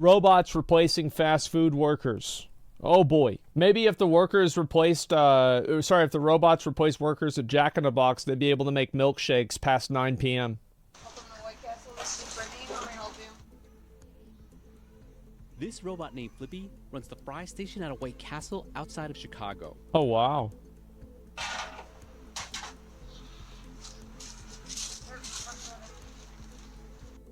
Robots replacing fast food workers. Oh boy. Maybe if the if the robots replace workers at Jack in the Box, they'd be able to make milkshakes past 9 p.m. This robot named Flippy runs the fry station at a White Castle outside of Chicago. Oh, wow.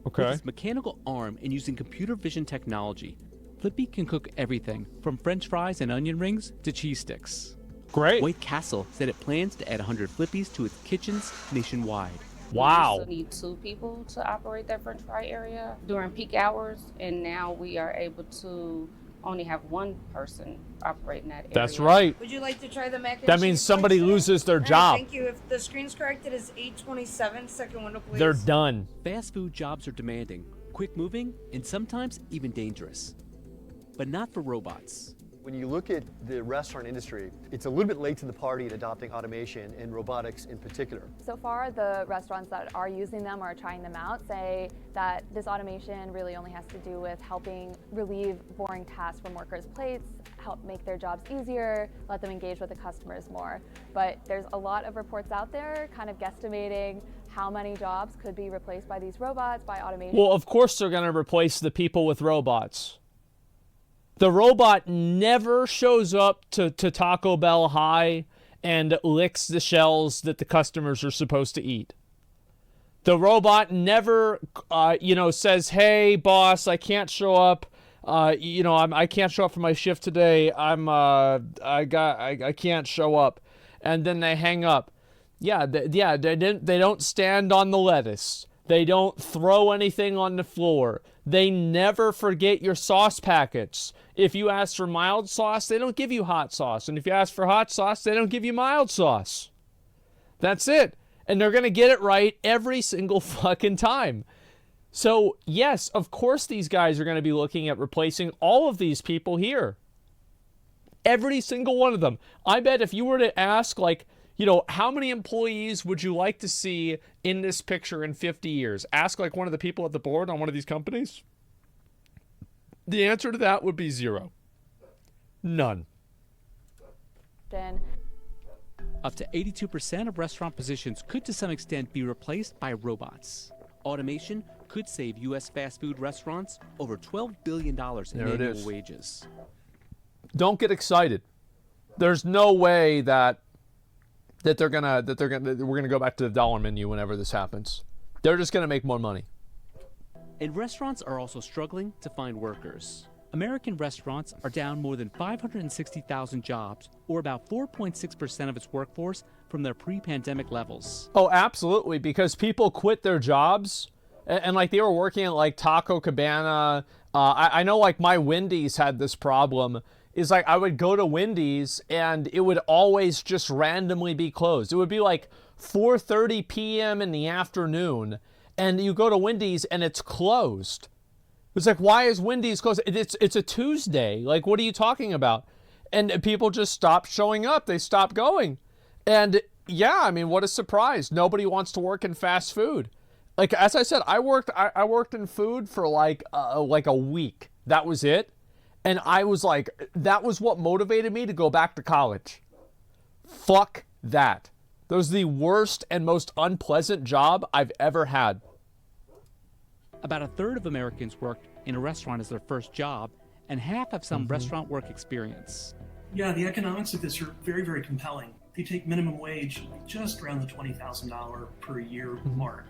Okay. With its mechanical arm and using computer vision technology, Flippy can cook everything from French fries and onion rings to cheese sticks. Great. White Castle said it plans to add 100 Flippies to its kitchens nationwide. Wow. We used to need 2 people to operate that French fry area during peak hours, and now we are able to only have 1 person operating that area. That's right. Would you like to try the mac and That cheese means somebody today? loses their Alright, job. Thank you. If the screen's correct, it is 827. Second window, please. They're done. Fast food jobs are demanding, quick moving, and sometimes even dangerous. But not for robots. When you look at the restaurant industry, it's a little bit late to the party in adopting automation and robotics in particular. So far, the restaurants that are using them or trying them out say that this automation really only has to do with helping relieve boring tasks from workers' plates, help make their jobs easier, let them engage with the customers more. But there's a lot of reports out there kind of guesstimating how many jobs could be replaced by these robots, by automation. Well, of course they're going to replace the people with robots. The robot never shows up to Taco Bell High and licks the shells that the customers are supposed to eat. The robot never, says, "Hey, boss, I can't show up. I can't show up for my shift today. I can't show up," and then they hang up. They don't stand on the lettuce. They don't throw anything on the floor. They never forget your sauce packets. If you ask for mild sauce, they don't give you hot sauce. And if you ask for hot sauce, they don't give you mild sauce. That's it. And they're going to get it right every single fucking time. So, yes, of course these guys are going to be looking at replacing all of these people here. Every single one of them. I bet if you were to ask, how many employees would you like to see in this picture in 50 years? Ask one of the people at the board on one of these companies. The answer to that would be 0. None. Up to 82% of restaurant positions could to some extent be replaced by robots. Automation could save U.S. fast food restaurants over $12 billion in annual wages. Don't get excited. There's no way that we're gonna go back to the dollar menu whenever this happens. They're just gonna make more money. And restaurants are also struggling to find workers. American restaurants are down more than 560,000 jobs, or about 4.6% of its workforce, from their pre-pandemic levels. Oh, absolutely, because people quit their jobs, and they were working at Taco Cabana. I know my Wendy's had this problem. Is I would go to Wendy's and it would always just randomly be closed. It would be 4:30 p.m. in the afternoon, and you go to Wendy's and it's closed. It's why is Wendy's closed? It's a Tuesday. What are you talking about? And people just stopped showing up. They stopped going. And yeah, I mean, what a surprise. Nobody wants to work in fast food. As I said, I worked in food for a week. That was it. And I was that was what motivated me to go back to college. Fuck that. That was the worst and most unpleasant job I've ever had. About a third of Americans worked in a restaurant as their first job, and half have some restaurant work experience. Yeah, the economics of this are very, very compelling. If you take minimum wage, just around the $20,000 per year mark,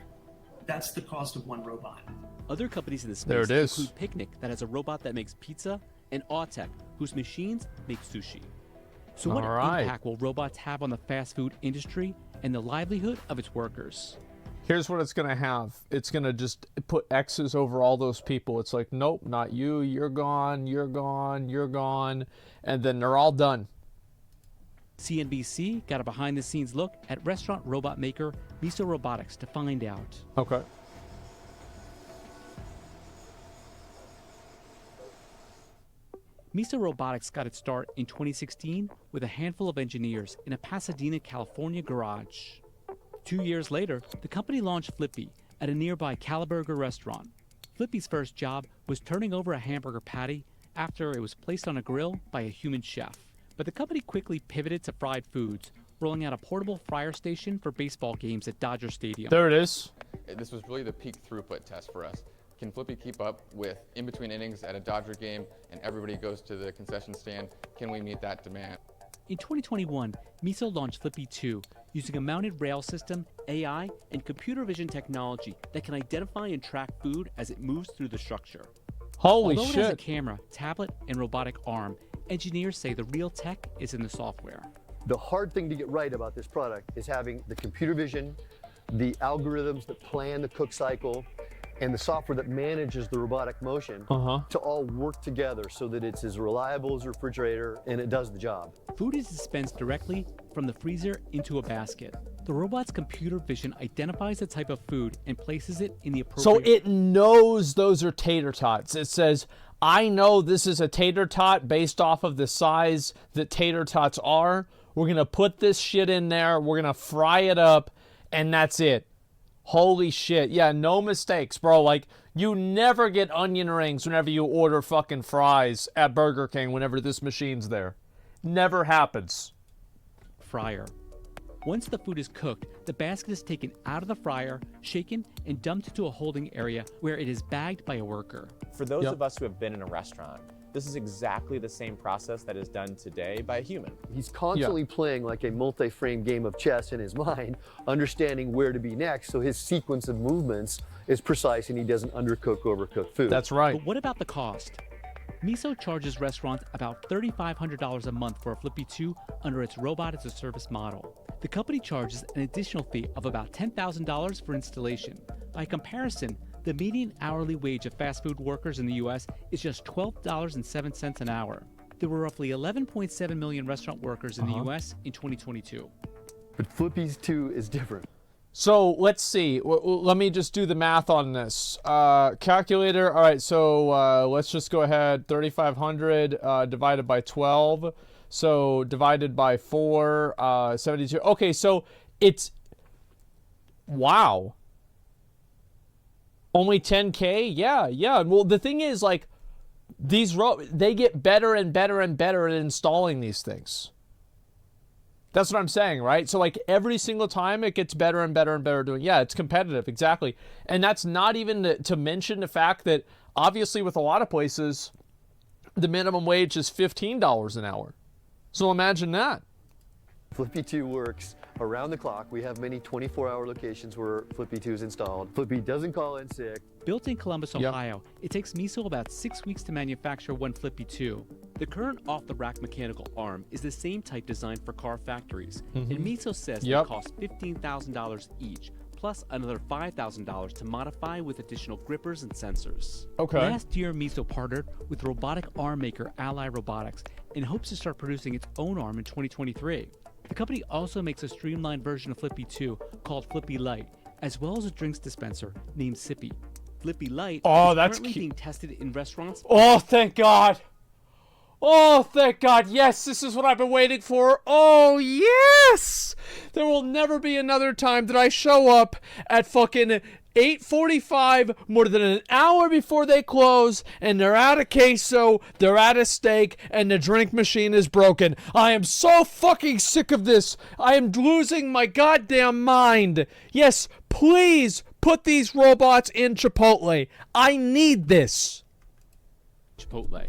that's the cost of one robot. Other companies in the There space it is. include Picnic, that has a robot that makes pizza, and Autech, whose machines make sushi. So what All right. impact will robots have on the fast food industry and the livelihood of its workers? Here's what it's going to have. It's going to just put X's over all those people. It's nope, not you. You're gone. You're gone. You're gone. And then they're all done. CNBC got a behind-the-scenes look at restaurant robot maker Miso Robotics to find out. Okay. Miso Robotics got its start in 2016 with a handful of engineers in a Pasadena, California garage. 2 years later, the company launched Flippy at a nearby Caliburger restaurant. Flippy's first job was turning over a hamburger patty after it was placed on a grill by a human chef. But the company quickly pivoted to fried foods, rolling out a portable fryer station for baseball games at Dodger Stadium. There it is. This was really the peak throughput test for us. Can Flippy keep up with in-between innings at a Dodger game and everybody goes to the concession stand? Can we meet that demand? In 2021, Miso launched Flippy 2 using a mounted rail system, AI, and computer vision technology that can identify and track food as it moves through the structure. Holy Although it has a shit. camera, tablet, and robotic arm, engineers say the real tech is in the software. The hard thing to get right about this product is having the computer vision, the algorithms that plan the cook cycle, and the software that manages the robotic motion to all work together so that it's as reliable as a refrigerator and it does the job. Food is dispensed directly from the freezer into a basket. The robot's computer vision identifies the type of food and places it in the appropriate... So it knows those are tater tots. It says, I know this is a tater tot based off of the size that tater tots are. We're going to put this shit in there. We're going to fry it up, and that's it. Holy shit. Yeah, no mistakes, bro. Like, you never get onion rings whenever you order fucking fries at Burger King whenever this machine's there. Never happens. fryer. Once the food is cooked, the basket is taken out of the fryer, shaken, and dumped into a holding area where it is bagged by a worker. For those of us who have been in a restaurant, this is exactly the same process that is done today by a human. He's constantly playing like a multi-frame game of chess in his mind, understanding where to be next, so his sequence of movements is precise and he doesn't undercook, overcook food. That's right. But what about the cost? Miso charges restaurants about $3,500 a month for a Flippy 2 under its robot-as-a-service model. The company charges an additional fee of about $10,000 for installation. By comparison, the median hourly wage of fast food workers in the U.S. is just $12.07 an hour. There were roughly 11.7 million restaurant workers in the U.S. in 2022. But Flippy's 2 is different. So let's see. Let me just do the math on this. Calculator. All right. So let's just go ahead. 3,500 divided by 12. So divided by 4, 72. Okay. So it's, wow. Only 10K? Yeah, yeah. Well, the thing is, like, they get better and better and better at installing these things. That's what I'm saying, right? So, like, every single time it gets better and better and better doing. Yeah, it's competitive, exactly. And that's not even to mention the fact that, obviously, with a lot of places, the minimum wage is $15 an hour. So imagine that. Flippy 2 works around the clock. We have many 24-hour locations where Flippy 2 is installed. Flippy doesn't call in sick. Built in Columbus, Ohio, it takes Miso about 6 weeks to manufacture one Flippy 2. The current off-the-rack mechanical arm is the same type designed for car factories, and Miso says they cost $15,000 each, plus another $5,000 to modify with additional grippers and sensors. Okay. Last year, Miso partnered with robotic arm maker Ally Robotics and hopes to start producing its own arm in 2023. The company also makes a streamlined version of Flippy 2 called Flippy Lite, as well as a drinks dispenser named Sippy. Flippy Lite is currently being tested in restaurants. Oh, thank God. Oh, thank God. Yes, this is what I've been waiting for. Oh, yes. There will never be another time that I show up at fucking 8:45, more than an hour before they close, and they're out of queso, they're out of steak, and the drink machine is broken. I am so fucking sick of this. I am losing my goddamn mind. Yes, please put these robots in Chipotle. I need this. Chipotle.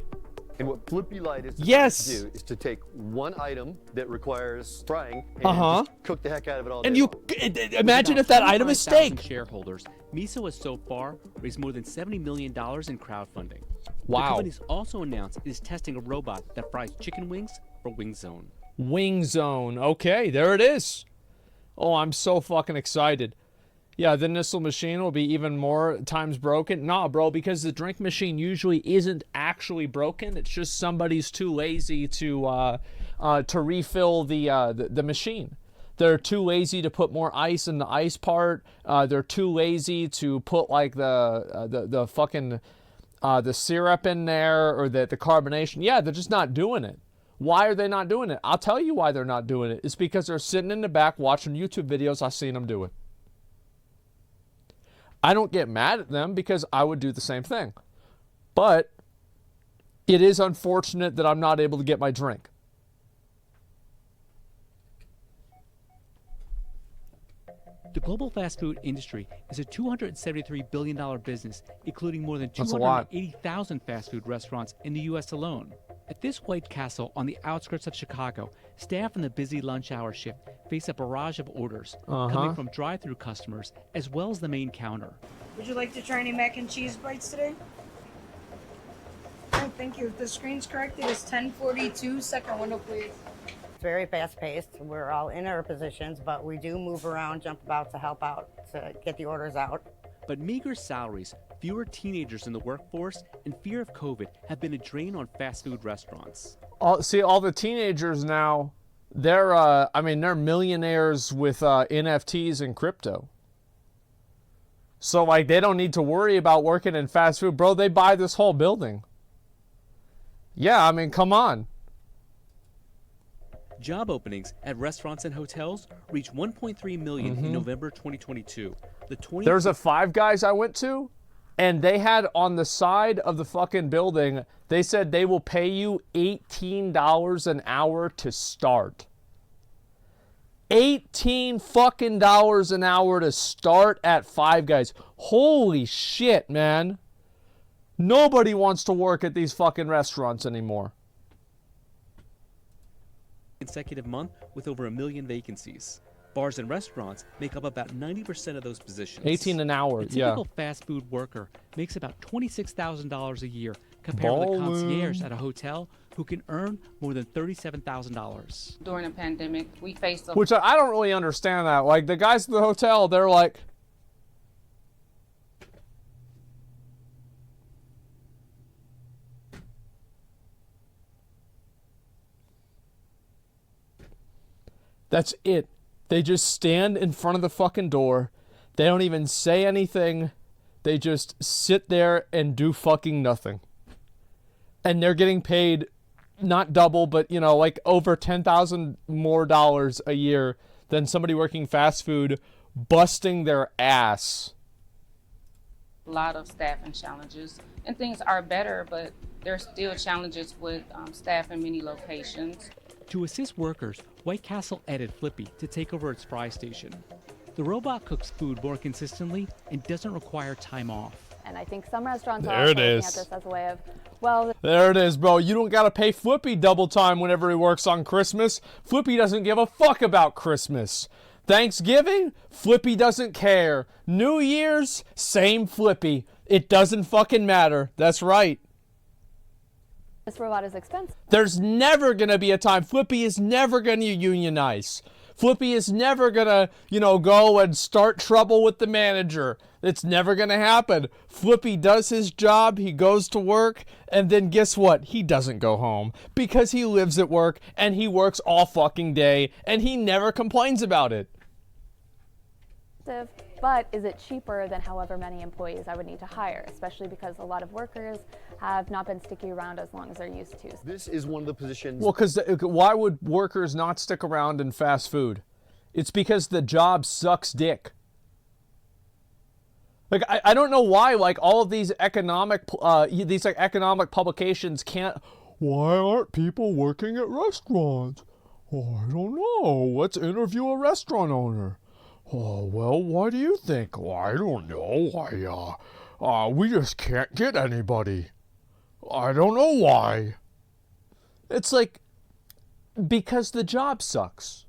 And what Flippy Lite is Yes. to do is to take one item that requires frying and just cook the heck out of it all day And you long. imagine if that item is 25,000 steak. shareholders, Miso has so far raised more than $70 million in crowdfunding. The Wow. company's also announced it is testing a robot that fries chicken wings for Wing Zone. Wing Zone. Okay, there it is. Oh, I'm so fucking excited. Yeah, then this machine will be even more times broken. Nah, bro, because the drink machine usually isn't actually broken. It's just somebody's too lazy to refill the machine. They're too lazy to put more ice in the ice part. They're too lazy to put like the fucking the syrup in there or the carbonation. Yeah, they're just not doing it. Why are they not doing it? I'll tell you why they're not doing it. It's because they're sitting in the back watching YouTube videos. I've seen them do it. I don't get mad at them because I would do the same thing. But it is unfortunate that I'm not able to get my drink. The global fast food industry is a $273 billion business, including more than That's a lot. 280,000 fast food restaurants in the U.S. alone. At this White Castle on the outskirts of Chicago, staff in the busy lunch hour shift face a barrage of orders coming from drive-through customers as well as the main counter. Would you like to try any mac and cheese bites today? Oh, thank you. If the screen's correct, it is 1042. Second window, please. It's very fast-paced. We're all in our positions, but we do move around, jump about to help out, to get the orders out. But meager salaries, fewer teenagers in the workforce, and fear of COVID have been a drain on fast food restaurants. All the teenagers now, they're millionaires with NFTs and crypto. So like they don't need to worry about working in fast food. Bro, they buy this whole building. Yeah, I mean, come on. Job openings at restaurants and hotels reached 1.3 million in November 2022. There's a Five Guys I went to, and they had on the side of the fucking building, they said they will pay you $18 an hour to start. $18 fucking dollars an hour to start at Five Guys. Holy shit, man. Nobody wants to work at these fucking restaurants anymore. Consecutive month with over 1 million vacancies. Bars and restaurants make up about 90% of those positions. 18 an hour, a typical fast food worker makes about $26,000 a year compared to the concierge at a hotel who can earn more than $37,000. During the pandemic, we faced Which I don't really understand that. Like the guys at the hotel, they're like, that's it. They just stand in front of the fucking door. They don't even say anything. They just sit there and do fucking nothing. And they're getting paid not double, but like over $10,000 more a year than somebody working fast food, busting their ass. a lot of staffing challenges, and things are better, but there's still challenges with staff in many locations. To assist workers, White Castle added Flippy to take over its fry station. The robot cooks food more consistently and doesn't require time off. And I think some restaurants are There also it looking is. at this as a way of, well, There it is, bro. You don't gotta pay Flippy double time whenever he works on Christmas. Flippy doesn't give a fuck about Christmas. Thanksgiving, Flippy doesn't care. New Year's, same Flippy. It doesn't fucking matter. That's right. this robot is expensive. There's never gonna be a time. Flippy is never gonna unionize. Flippy is never gonna, go and start trouble with the manager. It's never gonna happen. Flippy does his job, he goes to work, and then guess what? He doesn't go home because he lives at work and he works all fucking day and he never complains about it. But is it cheaper than however many employees I would need to hire, especially because a lot of workers have not been sticking around as long as they're used to. This is one of the positions. Well, because why would workers not stick around in fast food? It's because the job sucks dick. Like, I don't know why, like, all of these economic publications can't. Why aren't people working at restaurants? Oh, I don't know. Let's interview a restaurant owner. Oh, well, what do you think? Well, I don't know. We just can't get anybody. I don't know why. It's like, because the job sucks.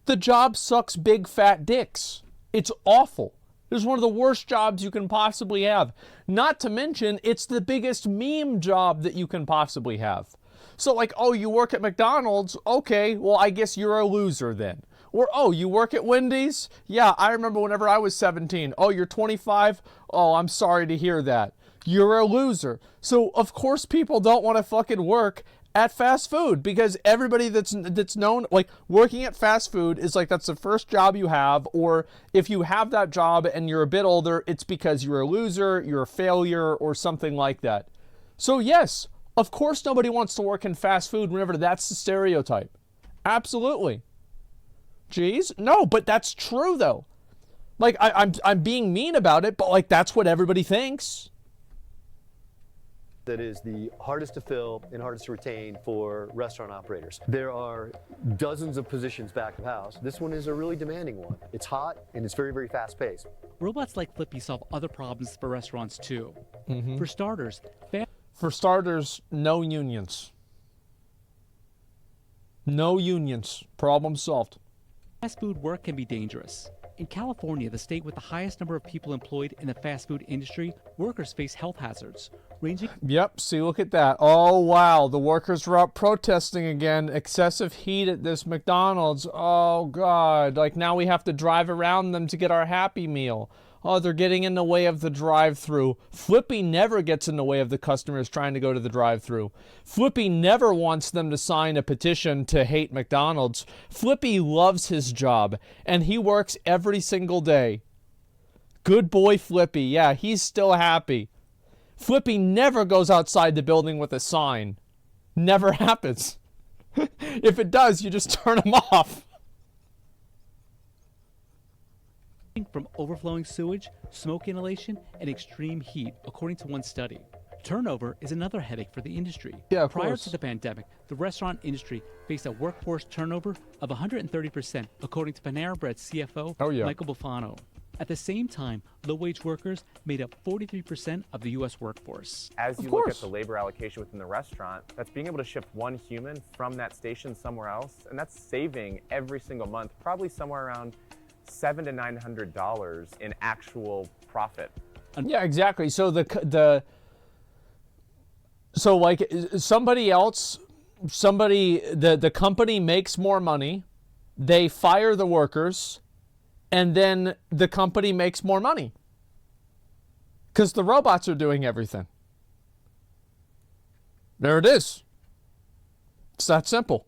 The job sucks big fat dicks. It's awful. It's one of the worst jobs you can possibly have. Not to mention, it's the biggest meme job that you can possibly have. So like, oh, you work at McDonald's? Okay, well, I guess you're a loser then. Or, oh, you work at Wendy's? Yeah, I remember whenever I was 17. Oh, you're 25? Oh, I'm sorry to hear that. You're a loser. So, of course, people don't want to fucking work at fast food because everybody that's known, like, working at fast food is like that's the first job you have, or if you have that job and you're a bit older, it's because you're a loser, you're a failure, or something like that. So, yes, of course nobody wants to work in fast food whenever that's the stereotype. Absolutely. Jeez, no, but that's true though. Like, I'm being mean about it, but like that's what everybody thinks. That is the hardest to fill and hardest to retain for restaurant operators. There are dozens of positions back of house. This one is a really demanding one. It's hot and it's very, very fast paced. Robots like Flippy solve other problems for restaurants too. For starters, no unions. No unions. Problem solved. Fast food work can be dangerous. In California, the state with the highest number of people employed in the fast food industry, workers face health hazards, ranging... Yep, see, look at that. Oh, wow, the workers were out protesting again. Excessive heat at this McDonald's. Oh, God. Like, now we have to drive around them to get our Happy Meal. Oh, they're getting in the way of the drive-thru. Flippy never gets in the way of the customers trying to go to the drive-thru. Flippy never wants them to sign a petition to hate McDonald's. Flippy loves his job, and he works every single day. Good boy Flippy. Yeah, he's still happy. Flippy never goes outside the building with a sign. Never happens. If it does, you just turn him off. From overflowing sewage, smoke inhalation, and extreme heat, according to one study. Turnover is another headache for the industry. Yeah, of Prior course. to the pandemic, the restaurant industry faced a workforce turnover of 130%, according to Panera Bread's CFO, Michael Bufano. At the same time, low-wage workers made up 43% of the U.S. workforce. As you look at the labor allocation within the restaurant, that's being able to shift one human from that station somewhere else, and that's saving every single month, probably somewhere around $700 to $900 in actual profit. Yeah, exactly. So the company makes more money, they fire the workers, and then the company makes more money because the robots are doing everything. There it is. It's that simple.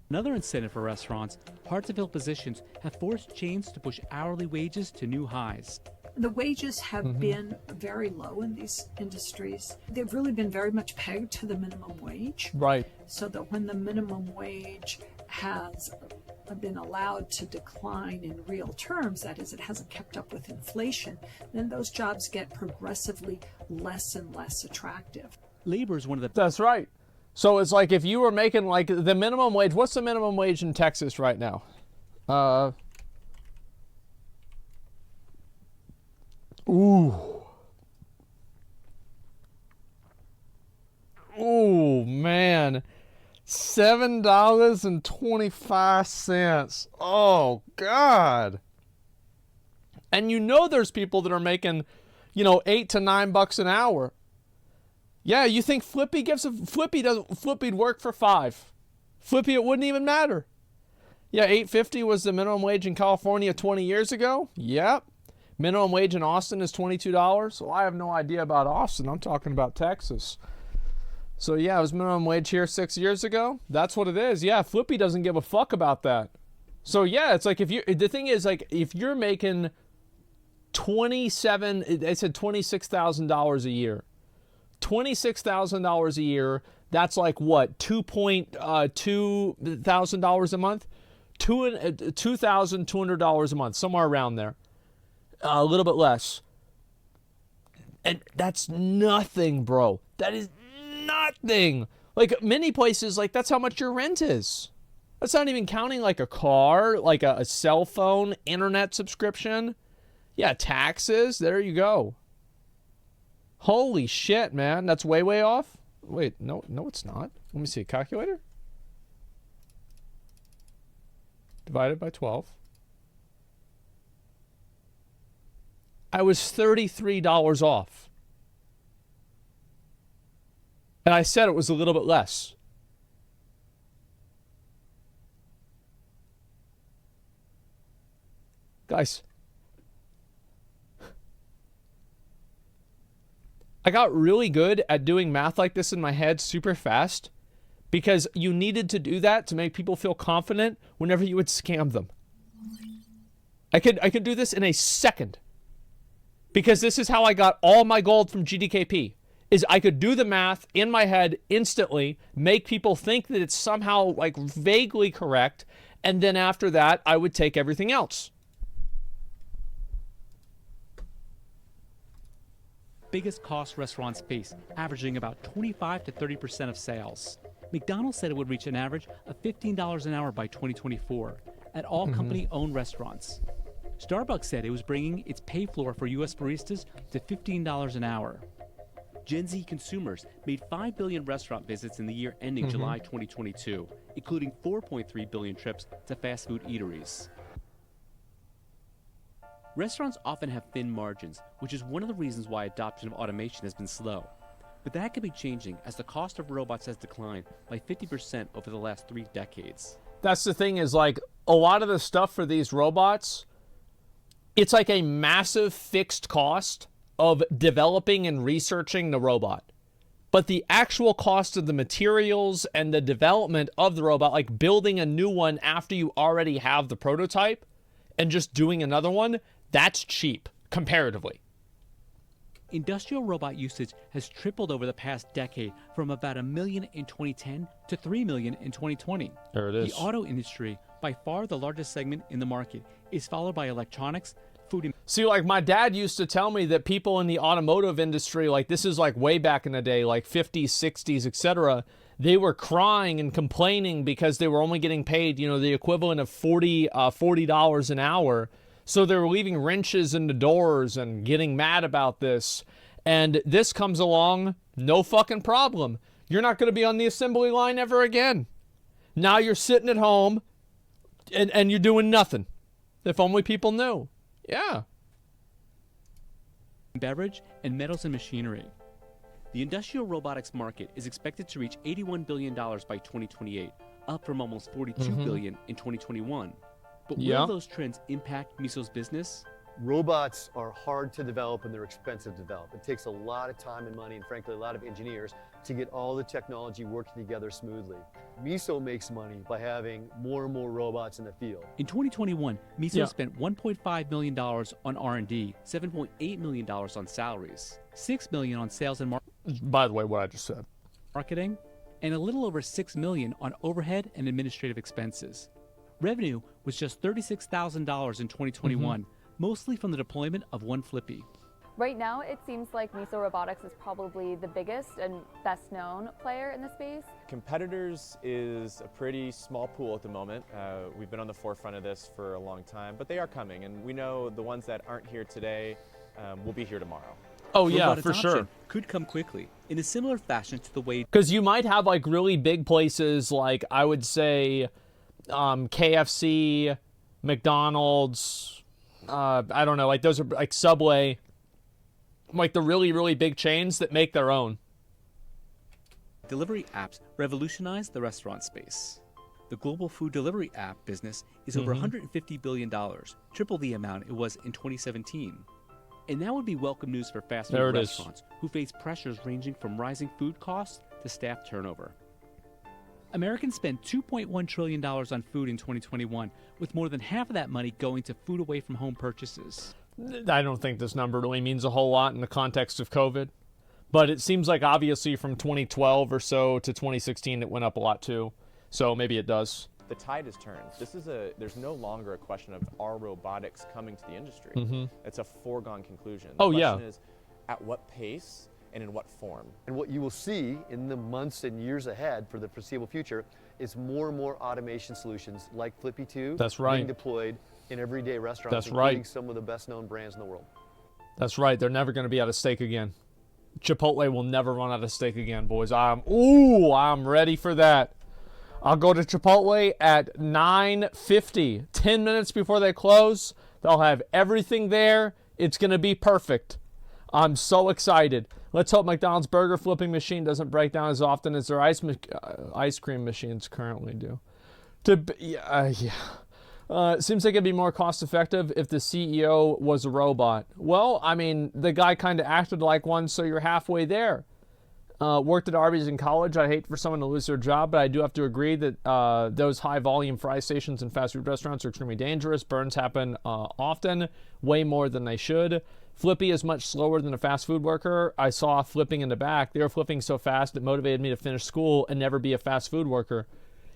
Another incentive for restaurants, hard-to-fill positions have forced chains to push hourly wages to new highs. The wages have been very low in these industries. They've really been very much pegged to the minimum wage. Right. So that when the minimum wage has been allowed to decline in real terms, that is, it hasn't kept up with inflation, then those jobs get progressively less and less attractive. Labor is one of the... That's right. So it's like if you were making like the minimum wage, what's the minimum wage in Texas right now? Ooh, man. $7.25. Oh, God. And you know there's people that are making, $8 to $9 an hour. Yeah, you think Flippy'd work for $5. Flippy, it wouldn't even matter. Yeah, $8.50 was the minimum wage in California 20 years ago. Yep. Minimum wage in Austin is $22. Well, I have no idea about Austin. I'm talking about Texas. So yeah, it was minimum wage here 6 years ago. That's what it is. Yeah, Flippy doesn't give a fuck about that. So yeah, it's like the thing is like if you're making $26,000 a year. $26,000 a year, that's like what, $2,200 a month? $2,200 a month, somewhere around there. A little bit less. And that's nothing, bro. That is nothing. Like many places, like that's how much your rent is. That's not even counting like a car, like a cell phone, internet subscription. Yeah, taxes. There you go. Holy shit, man. That's way, way off. Wait, no, it's not. Let me see. Calculator? Divided by 12. I was $33 off. And I said it was a little bit less. Guys, I got really good at doing math like this in my head super fast because you needed to do that to make people feel confident whenever you would scam them. I could do this in a second because this is how I got all my gold from GDKP. Is I could do the math in my head instantly, make people think that it's somehow like vaguely correct, and then after that, I would take everything else. biggest costs restaurants face, averaging about 25 to 30% of sales. McDonald's said it would reach an average of $15 an hour by 2024 at all company-owned restaurants. Starbucks said it was bringing its pay floor for U.S. baristas to $15 an hour. Gen Z consumers made 5 billion restaurant visits in the year ending July 2022, including 4.3 billion trips to fast food eateries. Restaurants often have thin margins, which is one of the reasons why adoption of automation has been slow. But that could be changing as the cost of robots has declined by 50% over the last 3 decades. That's the thing, is like a lot of the stuff for these robots, it's like a massive fixed cost of developing and researching the robot. But the actual cost of the materials and the development of the robot, like building a new one after you already have the prototype and just doing another one, that's cheap comparatively. Industrial robot usage has tripled over the past decade, from about 1 million in 2010 to 3 million in 2020. There it is. The auto industry, by far the largest segment in the market, is followed by electronics, food and... See, like my dad used to tell me that people in the automotive industry, like this is like way back in the day, like 50s, 60s, etc., they were crying and complaining because they were only getting paid, you know, the equivalent of $40 an hour. So they were leaving wrenches in the doors and getting mad about this. And this comes along, no fucking problem. You're not going to be on the assembly line ever again. Now you're sitting at home and you're doing nothing. If only people knew. Yeah. Beverage and metals and machinery. The industrial robotics market is expected to reach $81 billion by 2028, up from almost $42 billion in 2021. But will those trends impact Miso's business? Robots are hard to develop and they're expensive to develop. It takes a lot of time and money and frankly a lot of engineers to get all the technology working together smoothly. Miso makes money by having more and more robots in the field. In 2021, Miso spent $1.5 million on R&D, $7.8 million on salaries, $6 million on sales and by the way, what I just said. Marketing, and a little over $6 million on overhead and administrative expenses. Revenue was just $36,000 in 2021, mostly from the deployment of one Flippy. Right now, it seems like Miso Robotics is probably the biggest and best known player in the space. Competitors is a pretty small pool at the moment. We've been on the forefront of this for a long time, but they are coming, and we know the ones that aren't here today will be here tomorrow. Oh yeah, for sure. Could come quickly in a similar fashion to the way, because you might have like really big places, like I would say KFC, McDonald's, I don't know, like those are like Subway, like the really, really big chains that make their own. Delivery apps revolutionized the restaurant space. The global food delivery app business is over $150 billion, triple the amount it was in 2017. And that would be welcome news for fast food restaurants who face pressures ranging from rising food costs to staff turnover. Americans spent $2.1 trillion on food in 2021, with more than half of that money going to food away from home purchases. I don't think this number really means a whole lot in the context of COVID, but it seems like obviously from 2012 or so to 2016 it went up a lot too, so maybe it does. The tide has turned. There's no longer a question of are robotics coming to the industry. It's a foregone conclusion. The question is at what pace and in what form. And what you will see in the months and years ahead for the foreseeable future is more and more automation solutions like Flippy 2 being deployed in everyday restaurants, including some of the best known brands in the world. That's right. They're never going to be out of steak again. Chipotle will never run out of steak again, boys. I'm ready for that. I'll go to Chipotle at 9:50, 10 minutes before they close. They'll have everything there. It's going to be perfect. I'm so excited. Let's hope McDonald's burger flipping machine doesn't break down as often as their ice cream machines currently do. It seems like it'd be more cost effective if the CEO was a robot. Well, I mean, the guy kind of acted like one, so you're halfway there. Worked at Arby's in college. I hate for someone to lose their job, but I do have to agree that those high-volume fry stations and fast food restaurants are extremely dangerous. Burns happen often, way more than they should. Flippy is much slower than a fast food worker. I saw flipping in the back. They were flipping so fast it motivated me to finish school and never be a fast food worker.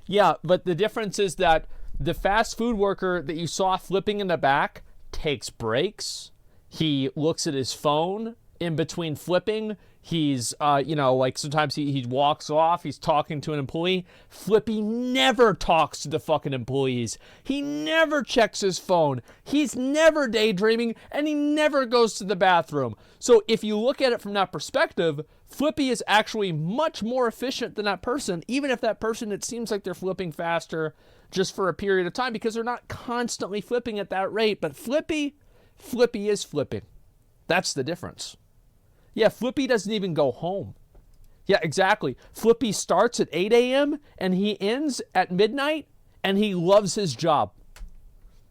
Yeah, but the difference is that the fast food worker that you saw flipping in the back takes breaks. He looks at his phone. in between flipping, he's, like sometimes he walks off, he's talking to an employee. Flippy never talks to the fucking employees. He never checks his phone. He's never daydreaming, and he never goes to the bathroom. So if you look at it from that perspective, Flippy is actually much more efficient than that person, even if that person, it seems like they're flipping faster just for a period of time because they're not constantly flipping at that rate. But Flippy is flipping. That's the difference. Yeah, Flippy doesn't even go home. Yeah, exactly. Flippy starts at 8 a.m. and he ends at midnight, and he loves his job.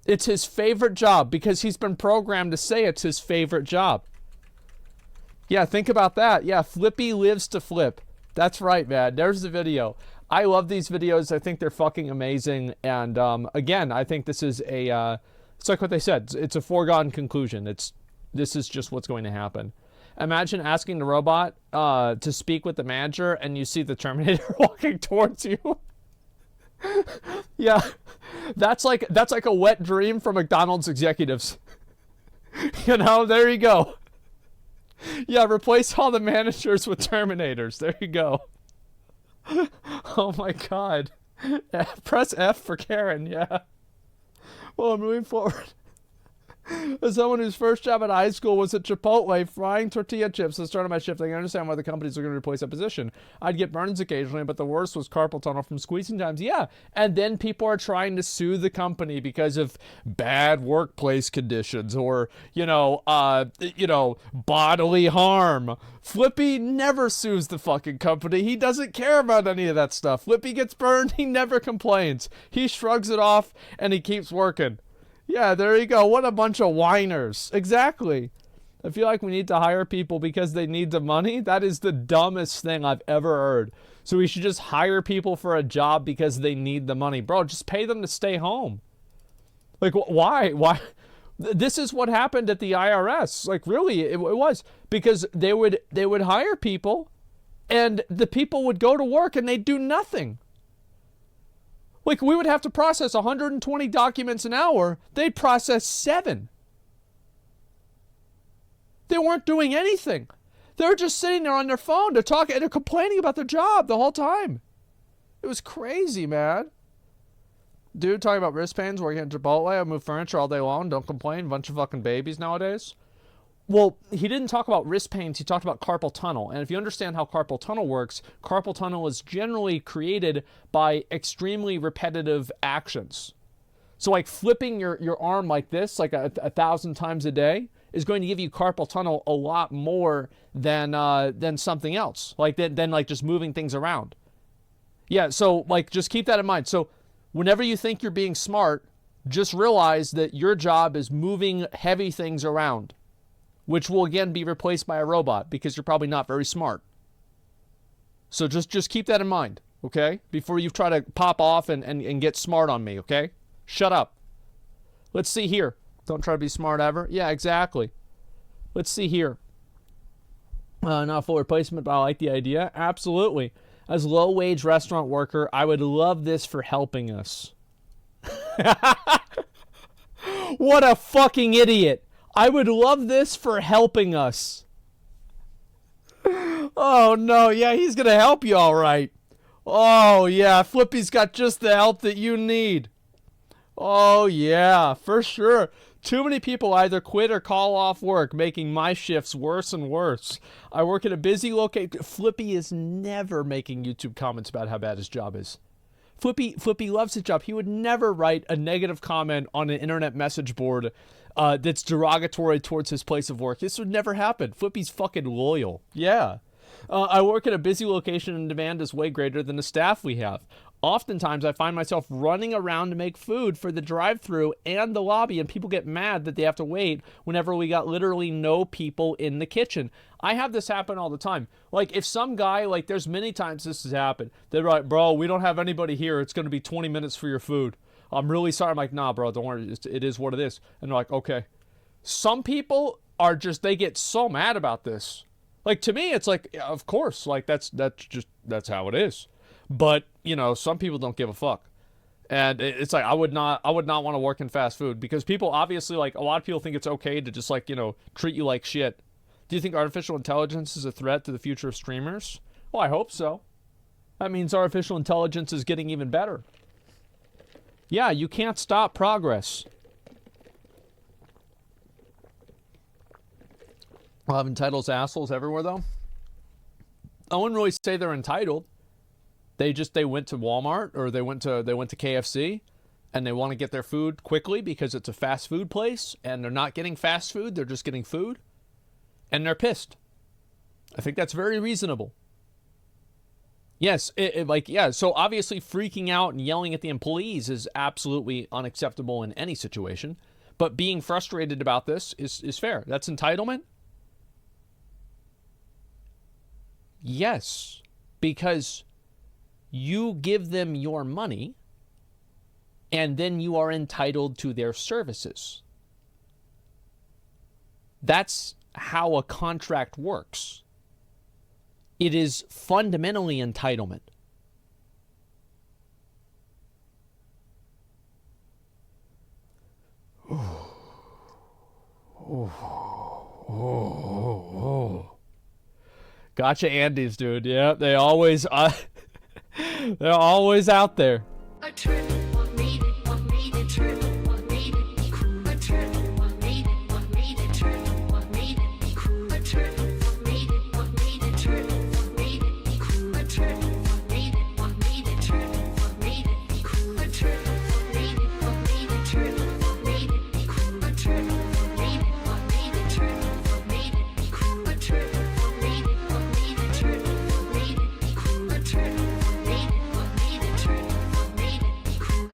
It's his favorite job because he's been programmed to say it's his favorite job. Yeah, think about that. Yeah, Flippy lives to flip. That's right, man. There's the video. I love these videos. I think they're fucking amazing. And again, I think this is it's like what they said. It's a foregone conclusion. This is just what's going to happen. Imagine asking the robot to speak with the manager, and you see the Terminator walking towards you. Yeah, that's like a wet dream for McDonald's executives. There you go. Yeah, replace all the managers with Terminators. There you go. Oh my God. Press F for Karen, yeah. Well, I'm moving forward. As someone whose first job at high school was at Chipotle frying tortilla chips at the start of my shift, I can understand why the companies are going to replace that position. I'd get burns occasionally, but the worst was carpal tunnel from squeezing times. Yeah, and then people are trying to sue the company because of bad workplace conditions or, bodily harm. Flippy never sues the fucking company. He doesn't care about any of that stuff. Flippy gets burned, he never complains. He shrugs it off and he keeps working. Yeah, there you go. What a bunch of whiners. Exactly. I feel like we need to hire people because they need the money. That is the dumbest thing I've ever heard. So we should just hire people for a job because they need the money. Bro, just pay them to stay home. Like, why? Why? This is what happened at the IRS. Like, really, it was. Because they would hire people, and the people would go to work, and they'd do nothing. Like, we would have to process 120 documents an hour. They'd process 7. They weren't doing anything. They were just sitting there on their phone. They're talking, they're complaining about their job the whole time. It was crazy, man. Dude talking about wrist pains, working at Chipotle. I move furniture all day long. Don't complain. Bunch of fucking babies nowadays. Well, he didn't talk about wrist pains. He talked about carpal tunnel. And if you understand how carpal tunnel works, carpal tunnel is generally created by extremely repetitive actions. So like flipping your arm like this, like a 1,000 times a day, is going to give you carpal tunnel a lot more than something else. Like than like just moving things around. Yeah, so like just keep that in mind. So whenever you think you're being smart, just realize that your job is moving heavy things around, which will again be replaced by a robot because you're probably not very smart. So just keep that in mind, okay? Before you try to pop off and get smart on me, okay? Shut up. Let's see here. Don't try to be smart ever. Yeah, exactly. Let's see here. Not a full replacement, but I like the idea. Absolutely. As a low-wage restaurant worker, I would love this for helping us. What a fucking idiot. I would love this for helping us. Oh, no. Yeah, he's going to help you all right. Oh, yeah. Flippy's got just the help that you need. Oh, yeah, for sure. Too many people either quit or call off work, making my shifts worse and worse. I work at a busy location. Flippy is never making YouTube comments about how bad his job is. Flippy loves his job. He would never write a negative comment on an internet message board that's derogatory towards his place of work. This would never happen. Flippy's fucking loyal. Yeah. I work at a busy location and demand is way greater than the staff we have. Oftentimes, I find myself running around to make food for the drive-thru and the lobby, and people get mad that they have to wait whenever we got literally no people in the kitchen. I have this happen all the time. Like, if some guy, like, there's many times this has happened. They're like, bro, we don't have anybody here. It's going to be 20 minutes for your food. I'm really sorry. I'm like, nah, bro, don't worry. It is what it is. And they're like, okay. Some people are just, they get so mad about this. Like, to me, it's like, yeah, of course. Like, that's how it is. But, you know, some people don't give a fuck. And it's like, I would not want to work in fast food because people obviously, like, a lot of people think it's okay to just, like, you know, treat you like shit. Do you think artificial intelligence is a threat to the future of streamers? Well, I hope so. That means artificial intelligence is getting even better. Yeah, you can't stop progress. We'll have entitled assholes everywhere, though. I wouldn't really say they're entitled. They went to Walmart or they went to KFC and they want to get their food quickly because it's a fast food place and they're not getting fast food, they're just getting food. And they're pissed. I think that's very reasonable. Yes, so obviously freaking out and yelling at the employees is absolutely unacceptable in any situation. But being frustrated about this is fair. That's entitlement. Yes, because you give them your money and then you are entitled to their services. That's how a contract works. It is fundamentally entitlement. Gotcha, Andes, dude. Yeah, they're always out there.